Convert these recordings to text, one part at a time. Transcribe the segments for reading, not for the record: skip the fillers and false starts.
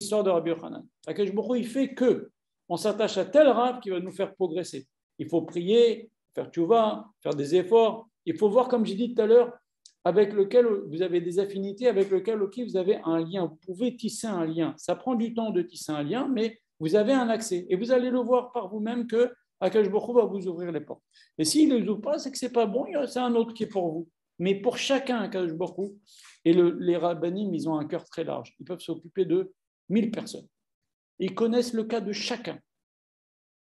l'histoire de Rabbi Yochanan. Akadosh Baruch Hu, il fait que on s'attache à tel Rav qui va nous faire progresser. Il faut prier, faire tchouva, faire des efforts. Il faut voir, comme j'ai dit tout à l'heure, avec lequel vous avez des affinités, avec lequel vous avez un lien. Vous pouvez tisser un lien. Ça prend du temps de tisser un lien, mais vous avez un accès. Et vous allez le voir par vous-même que Akadosh Baruch Hu va vous ouvrir les portes. Et s'il ne les ouvre pas, c'est que ce n'est pas bon, c'est un autre qui est pour vous. Mais pour chacun, Akadosh Baruch Hu, et les rabbanim, ils ont un cœur très large. Ils peuvent s'occuper de 1000 personnes. Ils connaissent le cas de chacun.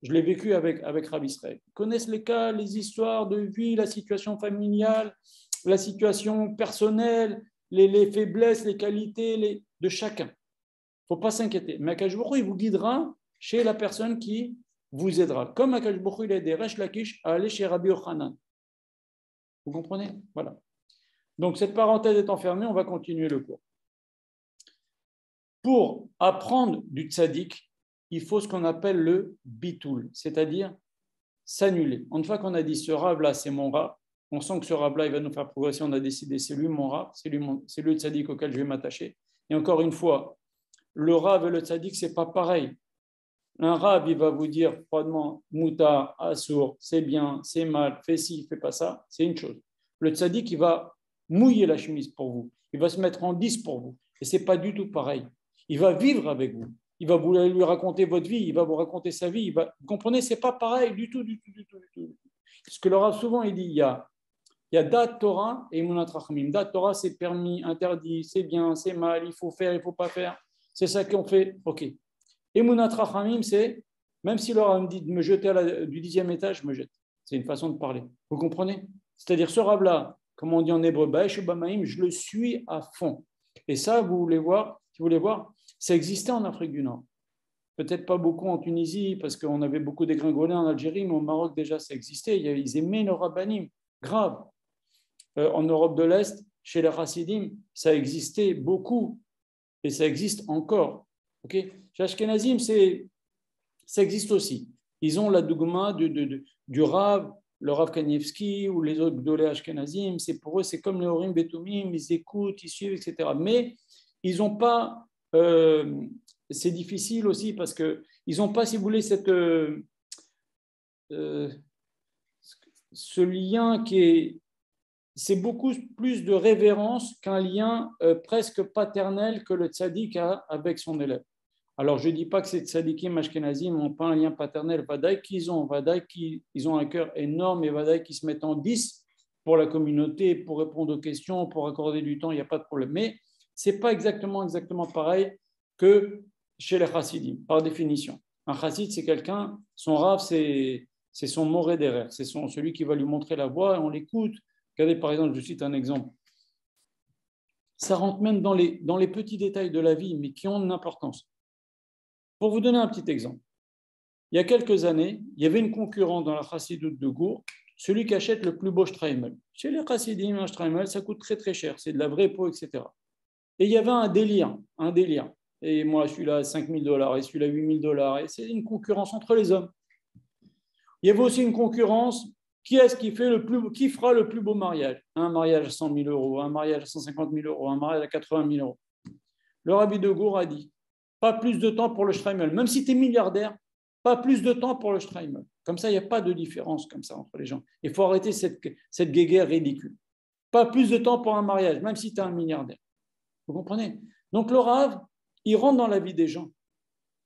Je l'ai vécu avec Rabbi Israël. Ils connaissent les cas, les histoires de vie, la situation familiale, la situation personnelle, les faiblesses, les qualités de chacun. Il ne faut pas s'inquiéter. Mais Akadosh Baruch Hu, il vous guidera chez la personne qui vous aidera. Comme Akadosh Baruch Hu, il a aidé Resh Lakish à aller chez Rabbi Yochanan. Vous comprenez? Voilà. Donc, cette parenthèse étant fermée, on va continuer le cours. Pour apprendre du tzaddik, il faut ce qu'on appelle le bitoul, c'est-à-dire s'annuler. Une fois qu'on a dit ce rave-là, c'est mon rave, on sent que ce rave-là, il va nous faire progresser, on a décidé, c'est lui mon rave, c'est lui le tzaddik auquel je vais m'attacher. Et encore une fois, le rave et le tzaddik, ce n'est pas pareil. Un rave, il va vous dire froidement, moutar, assour, c'est bien, c'est mal, fais ci, fais pas ça, c'est une chose. Le tzaddik, il va mouiller la chemise pour vous, il va se mettre en 10 pour vous. Et ce n'est pas du tout pareil. Il va vivre avec vous. Il va vous lui raconter votre vie, il va vous raconter sa vie. Vous comprenez, ce n'est pas pareil du tout. Ce que le Rav souvent il dit, il y a Dat Torah et Emunat Rachamim. Dat Torah, c'est permis, interdit, c'est bien, c'est mal, il faut faire, il ne faut pas faire. C'est ça qu'on fait, ok. Emunat Rachamim, c'est, même si le Rav me dit de me jeter du 10e étage, je me jette. C'est une façon de parler. Vous comprenez? C'est-à-dire ce Rav-là, comme on dit en hébreu, je le suis à fond. Et ça, si vous voulez voir, ça existait en Afrique du Nord. Peut-être pas beaucoup en Tunisie, parce qu'on avait beaucoup dégringolé en Algérie, mais au Maroc, déjà, ça existait. Ils aimaient le rabbanim, grave. En Europe de l'Est, chez les Hasidim, ça existait beaucoup, et ça existe encore. Okay, chez Ashkenazim, ça existe aussi. Ils ont la dougma du Rav, le Rav Kanievski ou les autres Gdolé Ashkenazim. C'est pour eux, c'est comme les Horim Betumim, ils écoutent, ils suivent, etc. Mais ils n'ont pas... c'est difficile aussi parce qu'ils n'ont pas, si vous voulez, ce lien qui est... C'est beaucoup plus de révérence qu'un lien presque paternel que le tzaddik a avec son élève. Alors, je ne dis pas que ces tzaddikim ashkenazim n'ont pas un lien paternel. Vadaï qu'ils ont un cœur énorme et vadaï qui se mettent en 10 pour la communauté, pour répondre aux questions, pour accorder du temps, il n'y a pas de problème. Mais ce n'est pas exactement pareil que chez les chassidim, par définition. Un chassid, c'est quelqu'un, son rav, c'est son moré derrière, c'est celui qui va lui montrer la voie et on l'écoute. Regardez, par exemple, je cite un exemple. Ça rentre même dans les petits détails de la vie, mais qui ont de l'importance. Pour vous donner un petit exemple, il y a quelques années, il y avait une concurrente dans la chassidoute de Gour, celui qui achète le plus beau shtreimel. Chez les chassidim, un shtreimel, ça coûte très très cher, c'est de la vraie peau, etc. Et il y avait un délire. Et moi, je suis là à $5,000 et celui-là à $8,000. Et c'est une concurrence entre les hommes. Il y avait aussi une concurrence. Qui est-ce qui fera le plus beau mariage? Un mariage à 100 000 euros, un mariage à 150 000 euros, un mariage à 80 000 euros. Le rabbi de Gour a dit, pas plus de temps pour le shtreimel. Même si tu es milliardaire, pas plus de temps pour le shtreimel. Comme ça, il n'y a pas de différence comme ça entre les gens. Il faut arrêter cette guéguerre ridicule. Pas plus de temps pour un mariage, même si tu es un milliardaire. Vous comprenez? Donc le Rav, il rentre dans la vie des gens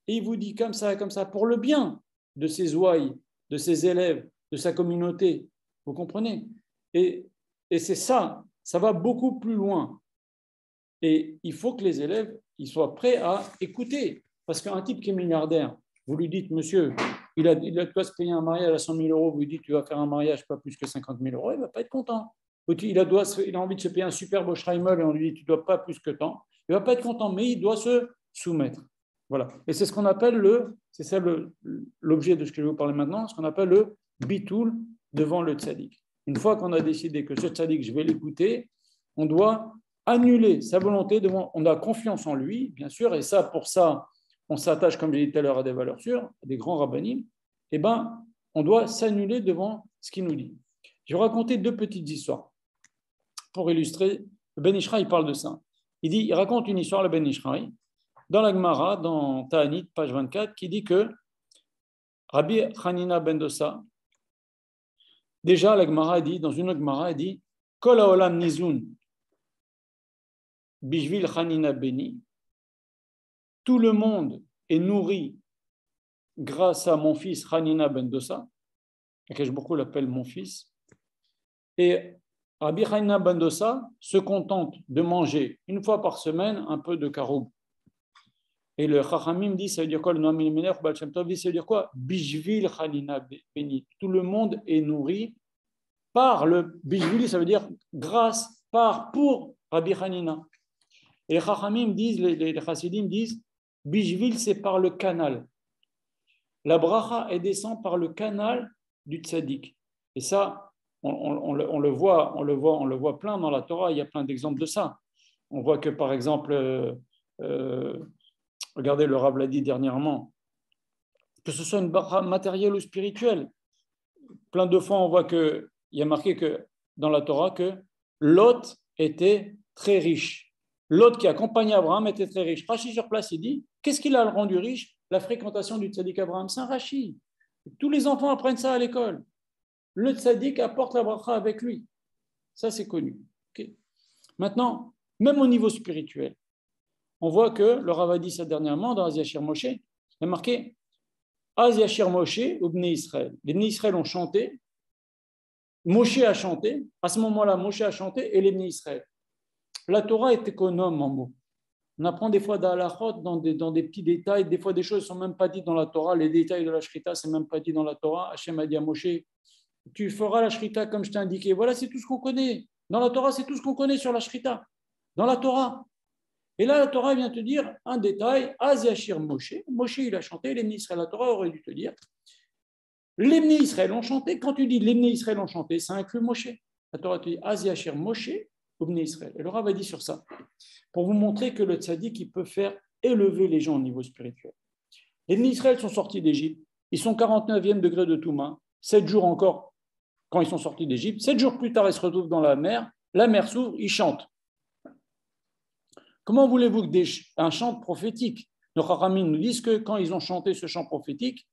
et il vous dit comme ça, pour le bien de ses ouailles, de ses élèves, de sa communauté. Vous comprenez? Et c'est ça va beaucoup plus loin. Et il faut que les élèves ils soient prêts à écouter. Parce qu'un type qui est milliardaire, vous lui dites, monsieur, il a de quoi se payer un mariage à 100 000 euros, vous lui dites, tu vas faire un mariage pas plus que 50 000 euros, il ne va pas être content. Il a envie de se payer un super beau shtreimel et on lui dit, tu ne dois pas plus que tant. Il ne va pas être content, mais il doit se soumettre. Voilà. Et c'est ce qu'on appelle c'est ça l'objet de ce que je vais vous parler maintenant, ce qu'on appelle le bitoul devant le tzaddik. Une fois qu'on a décidé que ce tzaddik, je vais l'écouter, on doit annuler sa volonté devant, on a confiance en lui, bien sûr, et ça, pour ça, on s'attache, comme j'ai dit tout à l'heure, à des valeurs sûres, à des grands rabbanim, eh bien, on doit s'annuler devant ce qu'il nous dit. Je vais raconter 2 petites histoires pour illustrer. Le Ben Ishraï, il parle de ça. Il raconte une histoire, le Ben Ishraï. dans la Gemara, dans Ta'anit, page 24, qui dit que Rabbi Hanina ben Dosa, déjà la Gemara dit, dans une autre Gemara, elle dit Kol haolam nizun bishvil Hanina beni, tout le monde est nourri grâce à mon fils Hanina ben Dosa, Akash beaucoup l'appelle mon fils, et Rabbi Hanina ben Dosa se contente de manger une fois par semaine un peu de caroub. Et le Chachamim dit, ça veut dire quoi? Le Noam Elimelech, Baal Shem Tov dit, ça veut dire quoi? Bishvil Hanina beni. Tout le monde est nourri par le Bishvil, ça veut dire grâce, par, pour Rabbi Hanina. Et les Chachamim disent, les Chassidim disent, Bishvil, c'est par le canal. La bracha, elle descend par le canal du tzaddik. Et ça, on le voit plein dans la Torah. Il y a plein d'exemples de ça. On voit que, par exemple, regardez, le Rav l'a dit dernièrement, que ce soit une bracha matérielle ou spirituelle. Plein de fois, on voit qu'il y a marqué que, dans la Torah que Lot était très riche. Lot qui accompagnait Abraham était très riche. Rashi sur place, il dit, qu'est-ce qui l'a rendu riche? La fréquentation du tzaddik Abraham. C'est un Rashi. Tous les enfants apprennent ça à l'école. Le tzaddik apporte la bracha avec lui. Ça, c'est connu. Okay. Maintenant, même au niveau spirituel, on voit que le Rav a dit ça dernièrement dans Az Yashir Moshe, il y a marqué Az Yashir Moshe ou Bnei Israël. Les Bnei Israël ont chanté, Moshe a chanté, à ce moment-là, Moshe a chanté et les Bnei Israël. La Torah est économe en mots. On apprend des fois d'Halachot dans des petits détails, des fois des choses ne sont même pas dites dans la Torah, les détails de la Shrita, ce n'est même pas dit dans la Torah. Hachem a dit à Moshe, tu feras la Shrita comme je t'ai indiqué. Voilà, c'est tout ce qu'on connaît. Dans la Torah, c'est tout ce qu'on connaît sur la Shrita. Dans la Torah. Et là, la Torah vient te dire un détail, Az Yashir Moshe. Moshe, il a chanté, les Bnei Israël, la Torah aurait dû te dire. Les Bnei Israël ont chanté. Quand tu dis les Bnei Israël ont chanté, ça inclut Moshe. La Torah te dit Az Yashir Moshe ou Bnei Israël. Et le Rav a dit sur ça, pour vous montrer que le tzaddik, il peut faire élever les gens au niveau spirituel. Les Bnei Israël sont sortis d'Égypte, ils sont 49e degré de Touma, 7 jours encore quand ils sont sortis d'Égypte, 7 jours plus tard, ils se retrouvent dans la mer s'ouvre, ils chantent. Comment voulez-vous qu'un chant prophétique? Nos Chachamim nous disent que quand ils ont chanté ce chant prophétique,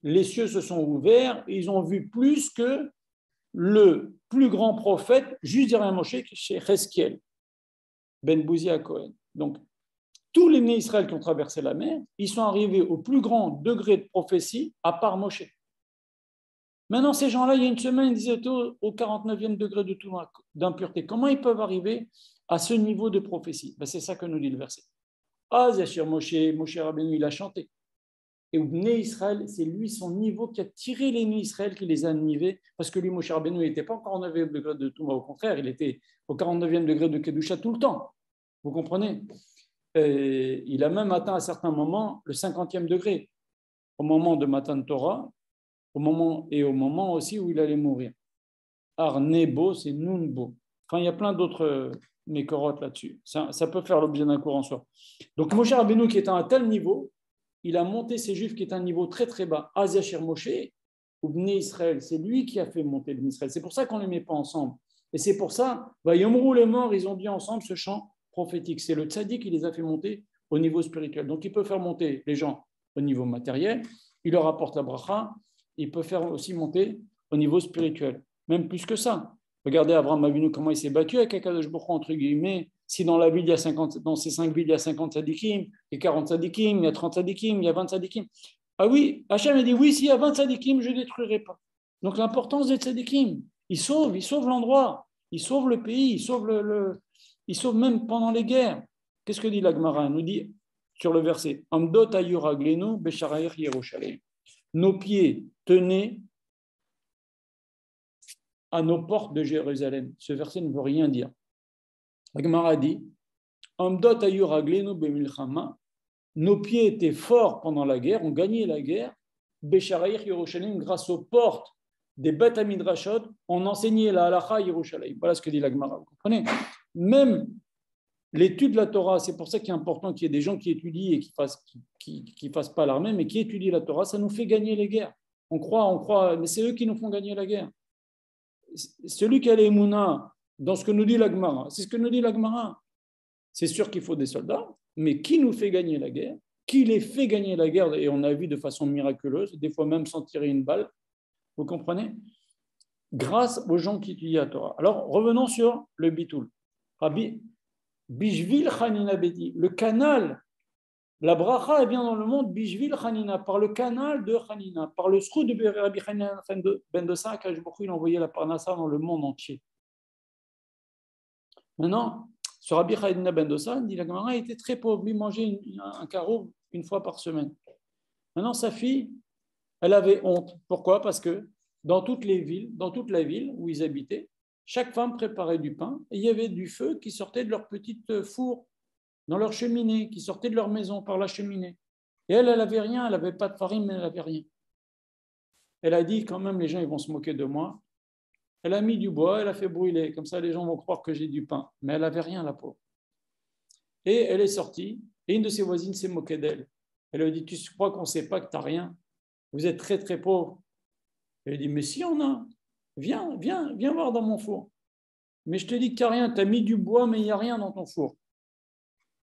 les cieux se sont ouverts et ils ont vu plus que le plus grand prophète, juste derrière Moshe, chez Chesquiel, Ben Bouzi à Cohen. Donc, tous les Bnei Israël qui ont traversé la mer, ils sont arrivés au plus grand degré de prophétie, à part Moshe. Maintenant, ces gens-là, il y a une semaine, ils disaient au 49e degré d'impureté. Comment ils peuvent arriver à ce niveau de prophétie? Ben, c'est ça que nous dit le verset. Ah, Zachir Moshe Rabbeinu, il a chanté. Et Bnei Israël, c'est lui, son niveau, qui a tiré les Bnei Israël, qui les a animés, parce que lui, Moshe Rabbeinu, il n'était pas au 49e degré de Touma, au contraire, il était au 49e degré de Kedusha tout le temps. Vous comprenez? Et il a même atteint à certains moments le 50e degré, au moment de Matan Torah, au moment aussi où il allait mourir. Arnebo, c'est Nunbo. Enfin, il y a plein d'autres mécorotes là-dessus. Ça peut faire l'objet d'un cours en soi. Donc, Moshe Rabbeinu, qui est à un tel niveau, il a monté ces Juifs qui est à un niveau très très bas. Az Yashir Moshe ou Bnei Israël, c'est lui qui a fait monter Bnei Israël. C'est pour ça qu'on ne les met pas ensemble. Et c'est pour ça, Yomrou les morts, ils ont dit ensemble ce chant prophétique. C'est le tzaddik qui les a fait monter au niveau spirituel. Donc il peut faire monter les gens au niveau matériel, il leur apporte la bracha, il peut faire aussi monter au niveau spirituel. Même plus que ça. Regardez Abraham Avinu, comment il s'est battu avec Akadosh Baruch Hu, entre guillemets. Si dans la ville, il y a 50, dans ces 5 villes, il y a 50 tzadikim, il y a 40 tzadikim, il y a 30 tzadikim, il y a 20 tzadikim. Ah oui, Hachem a dit, oui, s'il y a 20 tzadikim, je ne détruirai pas. Donc l'importance des tzadikim, ils sauvent l'endroit, ils sauvent le pays, ils sauvent même pendant les guerres. Qu'est-ce que dit la Gemara? Elle nous dit sur le verset, Amdot ayuraglenu besharayer Yerushalem. Nos pieds tenaient à nos portes de Jérusalem. Ce verset ne veut rien dire. La Gemara dit, Amdot ayuraglenu bemilchama. Nos pieds étaient forts pendant la guerre, on gagnait la guerre. Besharayer Yerushalem, grâce aux portes des Beth Midrashot, on enseignait la halacha à Yerushalem. Voilà ce que dit la Gemara. Vous comprenez? Même l'étude de la Torah, c'est pour ça qu'il est important qu'il y ait des gens qui étudient et qui fassent pas l'armée, mais qui étudient la Torah, ça nous fait gagner les guerres. On croit, mais c'est eux qui nous font gagner la guerre. Celui qui a les Mouna dans ce que nous dit la Gemara, c'est ce que nous dit la Gemara. C'est sûr qu'il faut des soldats, mais qui nous fait gagner la guerre, qui les fait gagner la guerre, et on a vu de façon miraculeuse, des fois même sans tirer une balle, vous comprenez? Grâce aux gens qui étudient la Torah. Alors, revenons sur le bitoul. Rabbi Bishvil Hanina Beti, le canal, la bracha, elle vient dans le monde Bishvil Hanina, par le canal de Hanina, par le sroud de Rabbi Hanina ben Dosa, qu'Ajbokhu il a envoyé la parnassa dans le monde entier. Maintenant, ce Rabbi Hanina ben Dosa, dit la Gemara, il était très pauvre, lui mangeait un carreau une fois par semaine. Maintenant, sa fille, elle avait honte. Pourquoi? Parce que dans toutes les villes, dans toute la ville où ils habitaient, chaque femme préparait du pain et il y avait du feu qui sortait de leur petite four, dans leur cheminée, qui sortait de leur maison par la cheminée. Et elle n'avait rien, elle n'avait pas de farine, mais elle n'avait rien. Elle a dit, quand même, les gens ils vont se moquer de moi. Elle a mis du bois, elle a fait brûler, comme ça les gens vont croire que j'ai du pain. Mais elle n'avait rien, la pauvre. Et elle est sortie, et une de ses voisines s'est moquée d'elle. Elle lui a dit, tu crois qu'on ne sait pas que tu n'as rien? Vous êtes très, très pauvre. Elle lui a dit, mais si on a, viens voir dans mon four. Mais je te dis que tu n'as rien, tu as mis du bois, mais il n'y a rien dans ton four.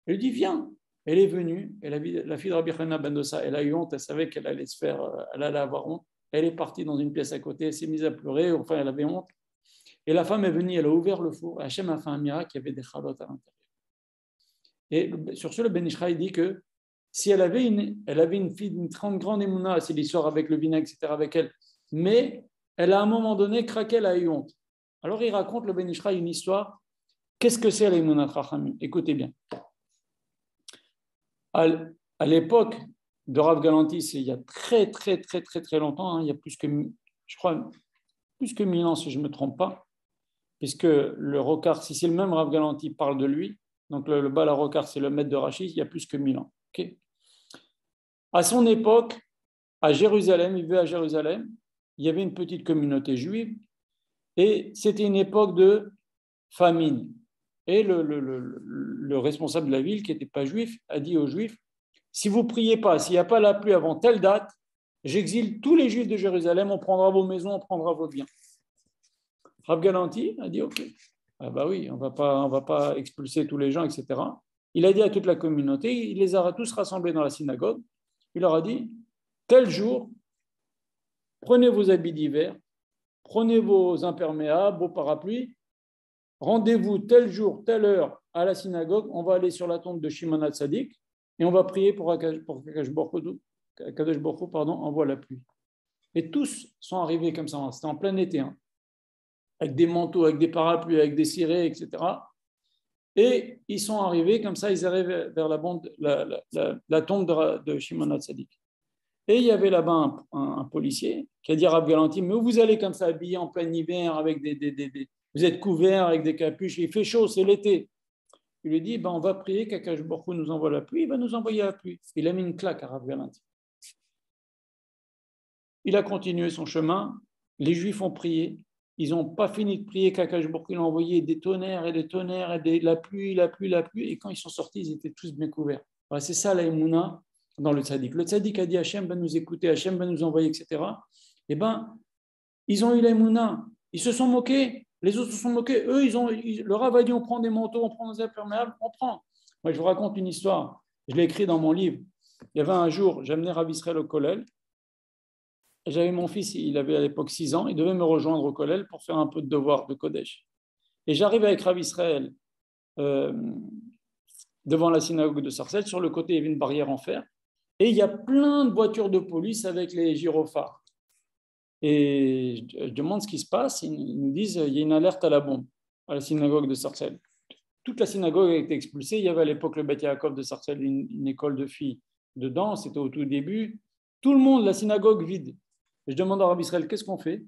Elle lui dit, viens. Elle est venue, et la fille de Rabbi Hanina ben Dosa, elle a eu honte, elle savait qu'elle allait se faire, elle allait avoir honte. Elle est partie dans une pièce à côté, elle s'est mise à pleurer, enfin elle avait honte. Et la femme est venue, elle a ouvert le four, et Hachem a fait un miracle, il y avait des chalotes à l'intérieur. Et sur ce, le Ben Ish Chai dit que si elle avait une fille d'une grande émouna, c'est l'histoire avec le vinaigre, etc., avec elle, mais elle a à un moment donné craqué, elle a eu honte. Alors il raconte le Ben Ish Chai une histoire. Qu'est-ce que c'est l'émouna Chachamim? Écoutez bien. À l'époque de Rav Galanti, c'est il y a très longtemps, hein, il y a plus que 1000 ans si je ne me trompe pas, puisque le Rokar, si c'est le même Rav Galanti, parle de lui, donc le Bala Rokar, c'est le maître de Rachid, il y a plus que 1000 ans. Okay. À son époque, à Jérusalem, il vivait à Jérusalem, il y avait une petite communauté juive, et c'était une époque de famine. Et le responsable de la ville, qui n'était pas juif, a dit aux juifs, si vous ne priez pas, s'il n'y a pas la pluie avant telle date, j'exile tous les juifs de Jérusalem, on prendra vos maisons, on prendra vos biens. Rav Galanti a dit, ok, ah bah oui, on va pas expulser tous les gens, etc. Il a dit à toute la communauté, il les a tous rassemblés dans la synagogue, il leur a dit, tel jour, prenez vos habits d'hiver, prenez vos imperméables, vos parapluies, rendez-vous tel jour, telle heure à la synagogue, on va aller sur la tombe de Shimon HaTzadik et on va prier pour qu'Akadosh Baruch Hu envoie la pluie. Et tous sont arrivés comme ça, c'était en plein été, hein, avec des manteaux, avec des parapluies, avec des cirés, etc. Et ils sont arrivés comme ça, ils arrivent vers la tombe de Shimon HaTzadik. Et il y avait là-bas un policier qui a dit à Rav Galanti, mais où vous allez comme ça, habillé en plein hiver, avec vous êtes couverts avec des capuches, il fait chaud, c'est l'été. Il lui dit, on va prier qu'Akadosh Baruch Hu nous envoie la pluie, il va nous envoyer la pluie. Il a mis une claque à Rav Galanti. Il a continué son chemin, les Juifs ont prié, ils n'ont pas fini de prier qu'Akadosh Baruch Hu a envoyé des tonnerres et des tonnerres, et la pluie, et quand ils sont sortis, ils étaient tous bien couverts. Voilà, c'est ça la Emouna dans le tzaddik. Le tzaddik a dit Hachem va nous écouter, Hachem va nous envoyer, etc. Eh bien, ils ont eu la Emouna, ils se sont moqués. Les autres se sont moqués. Eux, le Rav a dit on prend des manteaux, on prend des imperméables, on prend. Moi, je vous raconte une histoire. Je l'ai écrit dans mon livre. Il y avait un jour, j'amenais Rav Israël au Kollel. J'avais mon fils, il avait à l'époque 6 ans. Il devait me rejoindre au Kollel pour faire un peu de devoir de Kodesh. Et j'arrive avec Rav Israël devant la synagogue de Sarcelles. Sur le côté, il y avait une barrière en fer. Et il y a plein de voitures de police avec les gyrophares. Et je demande ce qui se passe. Ils nous disent il y a une alerte à la bombe à la synagogue de Sarcelles. Toute la synagogue a été expulsée. Il y avait à l'époque le Beth Yaakov de Sarcelles, une école de filles dedans. C'était au tout début. Tout le monde, la synagogue vide. Et je demande à Rabbi Israël qu'est-ce qu'on fait?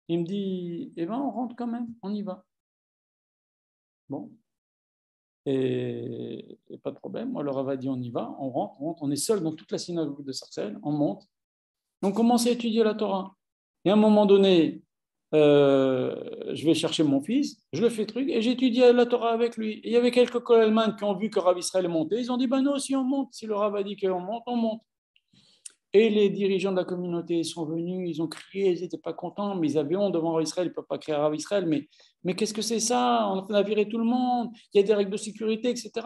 Il me dit on rentre quand même, on y va. Bon. Et pas de problème. Moi, le Rav a dit on y va, on rentre, on est seul dans toute la synagogue de Sarcelles, on monte. On commence à étudier la Torah. Et à un moment donné, je vais chercher mon fils, je le fais truc, et j'étudie la Torah avec lui. Et il y avait quelques Kollelman qui ont vu que Rav Israël est monté. Ils ont dit, nous aussi on monte. Si le Rav a dit qu'on monte, on monte. Et les dirigeants de la communauté sont venus, ils ont crié, ils n'étaient pas contents, mais ils avaient honte devant Rav Israël, ils ne peuvent pas crier à Rav Israël, mais qu'est-ce que c'est ça? On a viré tout le monde, il y a des règles de sécurité, etc.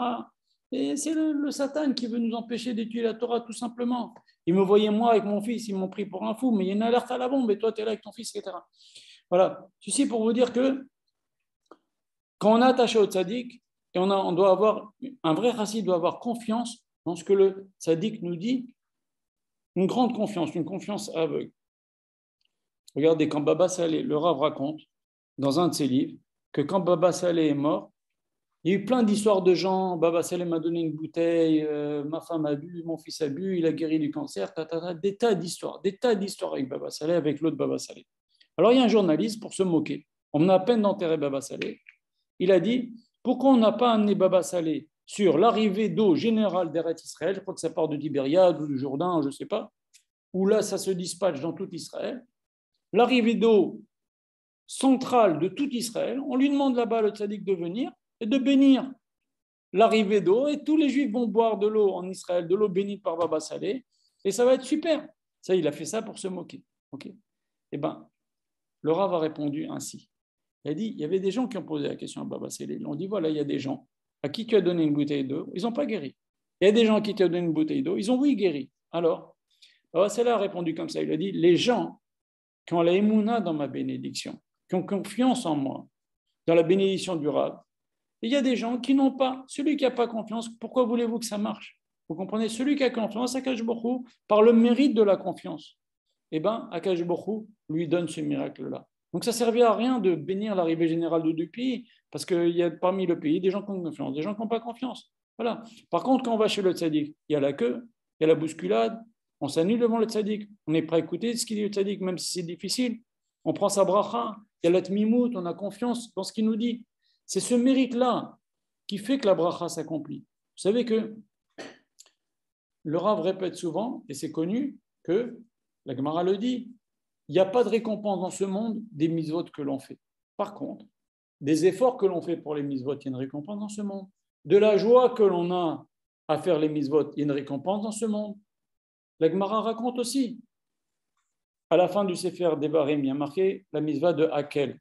Et c'est le Satan qui veut nous empêcher d'étudier la Torah, tout simplement. Ils me voyaient, moi, avec mon fils, ils m'ont pris pour un fou, mais il y a une alerte à la bombe, et toi, tu es là avec ton fils, etc. Voilà. Ceci pour vous dire que quand on est attaché au tzaddik, et on doit avoir, un vrai chassid doit avoir confiance dans ce que le tzaddik nous dit, une grande confiance, une confiance aveugle. Regardez, quand Baba Saleh, le Rav raconte, dans un de ses livres, que quand Baba Saleh est mort, il y a eu plein d'histoires de gens. Baba Saleh m'a donné une bouteille, ma femme a bu, mon fils a bu, il a guéri du cancer, des tas d'histoires avec Baba Saleh, avec l'autre Baba Saleh. Alors il y a un journaliste, pour se moquer, on a à peine d'enterrer Baba Saleh, il a dit, pourquoi on n'a pas amené Baba Saleh sur l'arrivée d'eau générale d'Eretz Israël, je crois que ça part de Tibériade ou du Jourdain, je ne sais pas, où là ça se dispatche dans tout Israël, l'arrivée d'eau centrale de tout Israël, on lui demande là-bas le tzaddik de venir et de bénir l'arrivée d'eau, et tous les Juifs vont boire de l'eau en Israël, de l'eau bénite par Baba Saleh, et ça va être super. Ça, il a fait ça pour se moquer. Okay. Eh bien, le Rav a répondu ainsi. Il a dit, il y avait des gens qui ont posé la question à Baba Saleh. Ils ont dit, voilà, il y a des gens à qui tu as donné une bouteille d'eau, ils n'ont pas guéri. Il y a des gens à qui tu as donné une bouteille d'eau, ils ont oui guéri. Alors, Baba Saleh a répondu comme ça. Il a dit, les gens qui ont la émouna dans ma bénédiction, qui ont confiance en moi, dans la bénédiction du Rav, et il y a des gens qui n'ont pas. Celui qui n'a pas confiance, pourquoi voulez-vous que ça marche? Vous comprenez? Celui qui a confiance, Akash Borou, par le mérite de la confiance, eh bien, Akash Borou lui donne ce miracle-là. Donc, ça ne servait à rien de bénir l'arrivée générale de deux pays, parce qu'il y a parmi le pays des gens qui ont confiance, des gens qui n'ont pas confiance. Voilà. Par contre, quand on va chez le tzaddik, il y a la queue, il y a la bousculade, on s'annule devant le tzaddik, on est prêt à écouter ce qu'il dit le tzaddik, même si c'est difficile. On prend sa bracha, il y a la tmimout, on a confiance dans ce qu'il nous dit. C'est ce mérite-là qui fait que la bracha s'accomplit. Vous savez que le Rav répète souvent, et c'est connu, que la Gemara le dit, il n'y a pas de récompense dans ce monde des mitzvot que l'on fait. Par contre, des efforts que l'on fait pour les mitzvot, il y a une récompense dans ce monde. De la joie que l'on a à faire les mitzvot, il y a une récompense dans ce monde. La Gemara raconte aussi, à la fin du Sefer Devarim, il y a marqué la mitzvah de Hakel.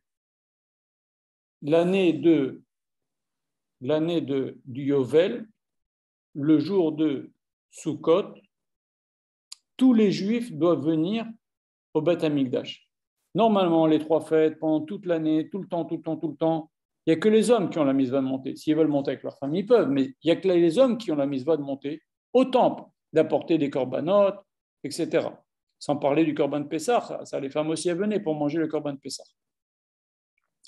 L'année du Yovel, le jour de Sukkot, tous les Juifs doivent venir au Beth Amikdash. Normalement, les trois fêtes, pendant toute l'année, tout le temps, il n'y a que les hommes qui ont la mitzvah de monter. S'ils veulent monter avec leur famille, ils peuvent, mais il n'y a que les hommes qui ont la mitzvah de monter au temple, d'apporter des corbanotes, etc. Sans parler du korban de Pessah, ça les femmes aussi venaient pour manger le korban de Pessah.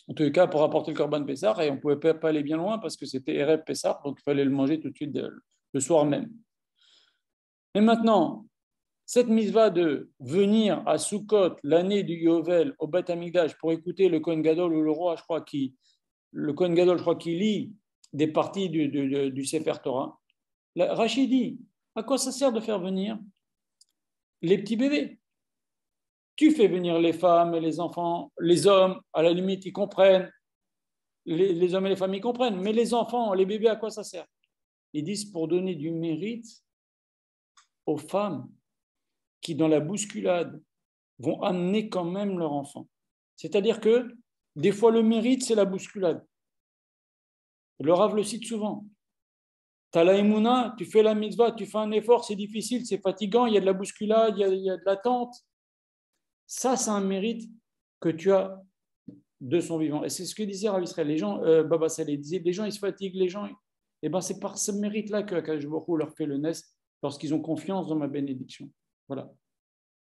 En tous les cas, pour apporter le korban Pessah, et on ne pouvait pas aller bien loin parce que c'était Erev Pessah, donc il fallait le manger tout de suite le soir même. Mais maintenant, cette mitzvah de venir à Sukkot, l'année du Yovel, au Beth Amikdash, pour écouter le Kohen Gadol ou le roi, le Kohen Gadol, je crois, qui lit des parties du Sefer Torah, Rachid dit, à quoi ça sert de faire venir les petits bébés? Tu fais venir les femmes et les enfants, les hommes, à la limite, ils comprennent, les hommes et les femmes, ils comprennent, mais les enfants, les bébés, à quoi ça sert? Ils disent pour donner du mérite aux femmes qui, dans la bousculade, vont amener quand même leur enfant. C'est-à-dire que, des fois, le mérite, c'est la bousculade. Le Rav le cite souvent. Tu as la émouna, tu fais la mitzvah, tu fais un effort, c'est difficile, c'est fatigant, il y a de la bousculade, il y a de l'attente. Ça, c'est un mérite que tu as de son vivant. Et c'est ce que disait Rav Israël. Les gens, Baba Saleh disait, les gens, ils se fatiguent, les gens. Et ben, c'est par ce mérite-là que Akash Baruch Hu leur fait le nes lorsqu'ils ont confiance dans ma bénédiction. Voilà.